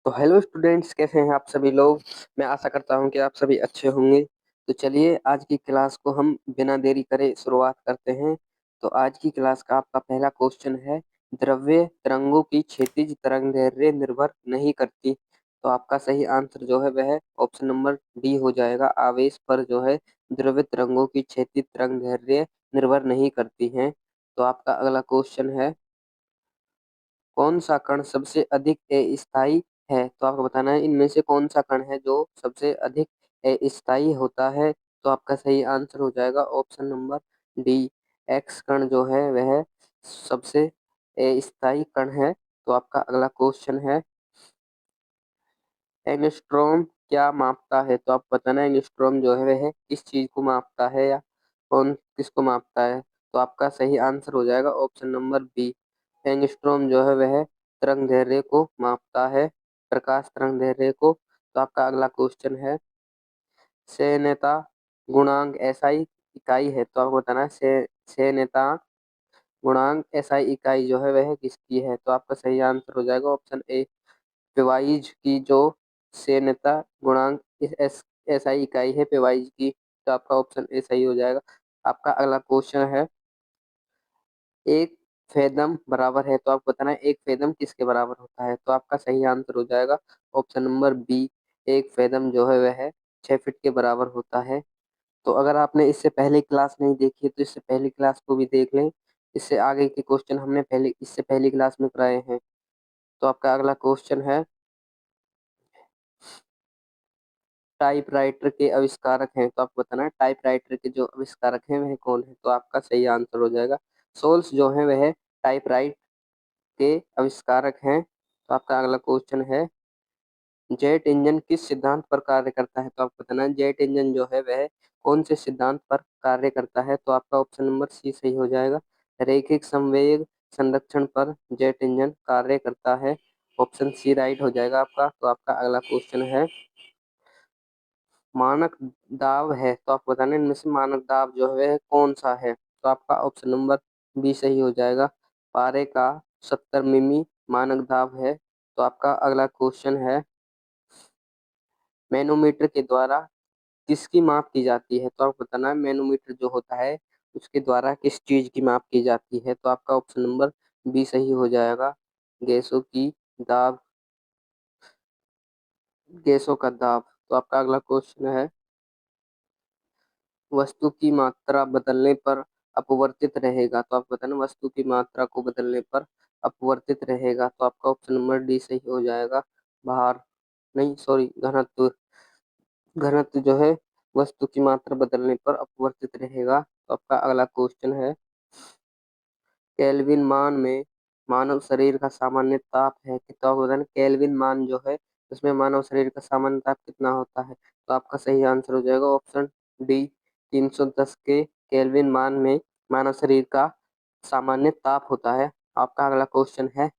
तो hello students, कैसे हैं आप सभी लोग। मैं आशा करता हूं कि आप सभी अच्छे होंगे। तो चलिए आज की क्लास को हम बिना देरी करे शुरुआत करते हैं। तो आज की क्लास का आपका पहला क्वेश्चन है, द्रव्य तरंगों की क्षैतिज तरंग दैर्ध्य निर्भर नहीं करती। तो आपका सही आंसर जो है वह ऑप्शन नंबर डी हो जाएगा। आवेश पर जो है द्रव्य तरंगों की क्षैतिज तरंग दैर्ध्य निर्भर नहीं करती हैं। तो आपका अगला क्वेश्चन है, कौन सा कण सबसे अधिक अस्थायी है। तो आपको बताना है इनमें से कौन सा कण है जो सबसे अधिक अस्थायी होता है। तो आपका सही आंसर हो जाएगा ऑप्शन नंबर डी। एक्स कण जो है वह सबसे अस्थायी कण है। तो आपका अगला क्वेश्चन है, एंगस्ट्रॉम क्या मापता है। तो आप बताना एंगस्ट्रॉम जो है वह किस चीज को मापता है या कौन किसको मापता है। तो आपका सही आंसर हो जाएगा ऑप्शन नंबर बी। एंगस्ट्रॉम जो है वह तरंग दैर्ध्य को मापता है, प्रकाश तरंग दैर्ध्य को। तो आपका अगला क्वेश्चन है, सेनेता गुणांक एसआई इकाई है। तो आपको बताना है सेनेता गुणांक एसआई इकाई जो है वह किसकी है। तो आपका सही आंसर हो जाएगा ऑप्शन ए। पेवाइज की जो सेन्यता गुणांक इस एसआई इकाई है पेवाइज की। तो आपका ऑप्शन ए सही हो जाएगा। आपका अगला क्वेश्चन है, एक फेदम बराबर है। तो आपको बताना है एक फेदम किसके बराबर होता है। तो आपका सही आंसर हो जाएगा ऑप्शन नंबर बी। एक फेदम जो है वह 6 फीट के बराबर होता है। तो अगर आपने इससे पहले क्लास नहीं देखी है तो इससे पहली क्लास को भी देख लें। इससे आगे के क्वेश्चन हमने पहले इससे पहली क्लास में कराए हैं। तो आपका अगला क्वेश्चन है, टाइपराइटर के आविष्कारक हैं। तो आपको बताना है टाइपराइटर के जो आविष्कारक हैं वह कौन है। तो आपका सही आंसर हो जाएगा सोल्स जो है वह टाइपराइट के आविष्कारक हैं। तो आपका अगला क्वेश्चन है, जेट इंजन किस सिद्धांत पर कार्य करता है। तो आपको बताना है जेट इंजन जो है वह कौन से सिद्धांत पर कार्य करता है। तो आपका ऑप्शन नंबर सी सही हो जाएगा। रैखिक संवेग संरक्षण पर जेट इंजन कार्य करता है। ऑप्शन सी राइट हो जाएगा आपका। तो आपका अगला क्वेश्चन है, मानक दाब है। तो आपको बताना है इनमें से मानक दाब जो है कौन सा है। तो आपका ऑप्शन नंबर बी सही हो जाएगा। पारे का 70 मिमी मानक दाब है। तो आपका अगला क्वेश्चन है, मैनोमीटर के द्वारा किसकी माप की जाती है। तो आपको बताना है मैनोमीटर जो होता है उसके द्वारा किस चीज की माप की जाती है। तो आपका ऑप्शन नंबर बी सही हो जाएगा। गैसों की दाब, गैसों का दाब। तो आपका अगला क्वेश्चन है, वस्तु की मात्रा बदलने पर अपवर्तित रहेगा। तो आप बताना वस्तु की मात्रा को बदलने पर अपवर्तित रहेगा। तो आपका ऑप्शन नंबर डी सही हो जाएगा। भार नहीं, सॉरी, घनत्व। घनत्व जो है वस्तु की मात्रा बदलने पर अपवर्तित रहेगा। तो आपका अगला क्वेश्चन है, केल्विन मान में मानव शरीर का सामान्य ताप है। तो आपको बताना केल्विन मान जो है उसमें मानव शरीर का सामान्य ताप कितना होता है। तो आपका सही आंसर हो जाएगा ऑप्शन डी। 310 के केल्विन मान में मानव शरीर का सामान्य ताप होता है। आपका अगला क्वेश्चन है,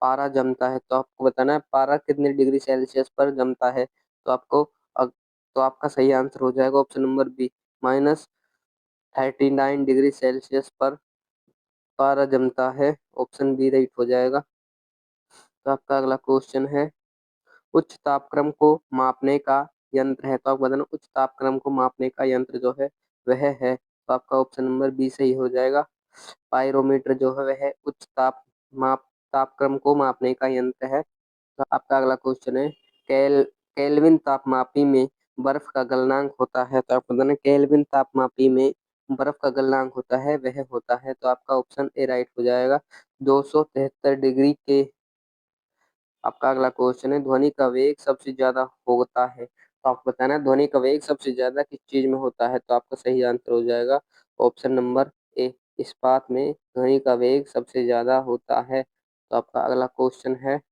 पारा जमता है। तो आपको बताना है पारा कितने डिग्री सेल्सियस पर जमता है। तो आपको तो आपका सही आंसर हो जाएगा option number B. -39 degree Celsius पर पारा जमता है। ऑप्शन बी राइट हो जाएगा। तो आपका अगला क्वेश्चन है, उच्च तापक्रम को मापने का यंत्र है। तो आप बताना उच्च तापक्रम को मापने का यंत्र जो है वह है। तो आपका ऑप्शन नंबर बी सही हो जाएगा। पायरोमीटर जो है वह उच्च तापक्रम को मापने का यंत्र है। तो आपका अगला क्वेश्चन है, केल्विन तापमापी में बर्फ का गलनांक होता है। तो आपको बताना केल्विन तापमापी में बर्फ का गलनांक होता है वह होता है। तो आपका ऑप्शन ए राइट हो जाएगा। 273 डिग्री के। आपका अगला क्वेश्चन है, ध्वनि का वेग सबसे ज्यादा होता है। तो आपको बताना है ध्वनि का वेग सबसे ज्यादा किस चीज में होता है। तो आपका सही आंसर हो जाएगा ऑप्शन नंबर ए। इस्पात में ध्वनि का वेग सबसे ज्यादा होता है। तो आपका अगला क्वेश्चन है,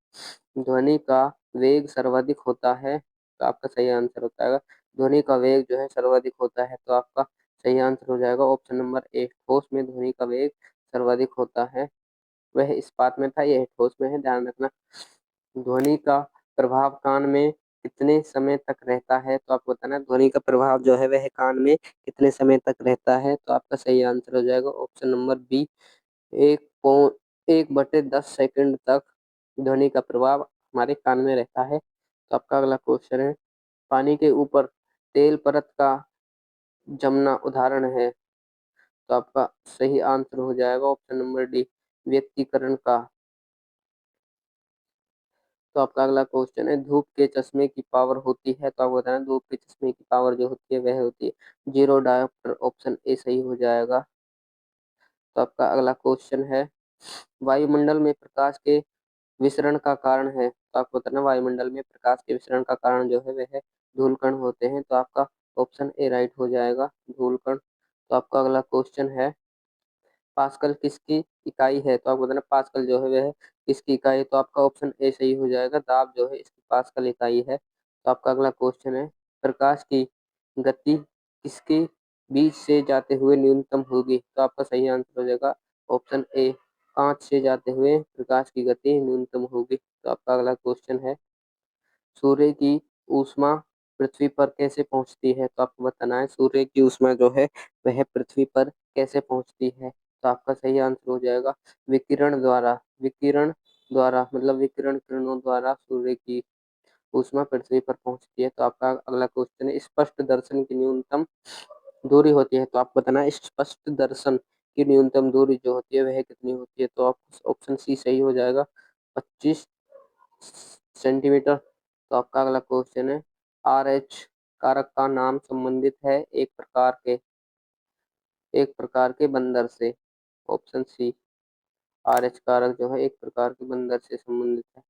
ध्वनि का वेग सर्वाधिक होता है। तो आपका सही आंसर होता है ध्वनि का वेग जो है सर्वाधिक होता है। तो आपका सही आंसर हो जाएगा ऑप्शन नंबर ए। ठोस में ध्वनि का वेग सर्वाधिक होता है। वह इस्पात में था, यह ठोस में है, ध्यान रखना। ध्वनि का प्रभाव कान में कितने समय तक रहता है। तो आपको बताना है ध्वनि का प्रभाव जो है वह कान में कितने समय तक रहता है। तो आपका सही आंसर हो जाएगा ऑप्शन नंबर बी। 1.10 सेकंड तक ध्वनि का प्रभाव हमारे कान में रहता है। तो आपका अगला क्वेश्चन है, पानी के ऊपर तेल परत का जमना उदाहरण है। तो आपका सही आंसर हो जाएगा ऑप्शन नंबर डी, व्यक्तिकरण का। तो आपका अगला क्वेश्चन है, धूप के चश्मे की पावर होती है। तो आपको बताना धूप के चश्मे की पावर जो होती है वह होती है 0 डायोप्टर। ऑप्शन ए सही हो जाएगा। तो आपका अगला क्वेश्चन है, वायुमंडल में प्रकाश के विसरण का कारण है। तो आपको बताना वायुमंडल में प्रकाश के विसरण का कारण जो है वह धूलकण होते हैं। तो आपका ऑप्शन ए राइट हो जाएगा, धूलकण। तो आपका अगला क्वेश्चन है, पास्कल किसकी इकाई है। तो आपको बताना पास्कल जो है वह किसकी इकाई है। तो आपका ऑप्शन ए सही हो जाएगा, दाब जो है इसकी पास्कल इकाई है। तो आपका अगला क्वेश्चन है, प्रकाश की गति किसके बीच से जाते हुए न्यूनतम होगी। तो आपका सही आंसर हो जाएगा ऑप्शन ए, कांच से जाते हुए प्रकाश की गति न्यूनतम होगी। तो आपका अगला क्वेश्चन है, सूर्य की ऊष्मा पृथ्वी पर कैसे पहुंचती है। तो आपको बताना है सूर्य की ऊष्मा जो है वह पृथ्वी पर कैसे पहुंचती है। तो आपका सही आंसर हो जाएगा विकिरण द्वारा। विकिरण द्वारा मतलब विकिरण किरणों द्वारा सूर्य की ऊष्मा पृथ्वी पर पहुंचती है। तो आपका अगला क्वेश्चन है, स्पष्ट दर्शन की न्यूनतम दूरी होती है। तो आपको बताना है स्पष्ट दर्शन की न्यूनतम दूरी जो होती है वह कितनी होती है। तो आप ऑप्शन सी सही हो जाएगा, 25 सेंटीमीटर। तो आपका अगला क्वेश्चन है, आर एच कारक का नाम संबंधित है एक प्रकार के बंदर से। ऑप्शन सी, आर एच कारक जो है एक प्रकार के बंदर से संबंधित है।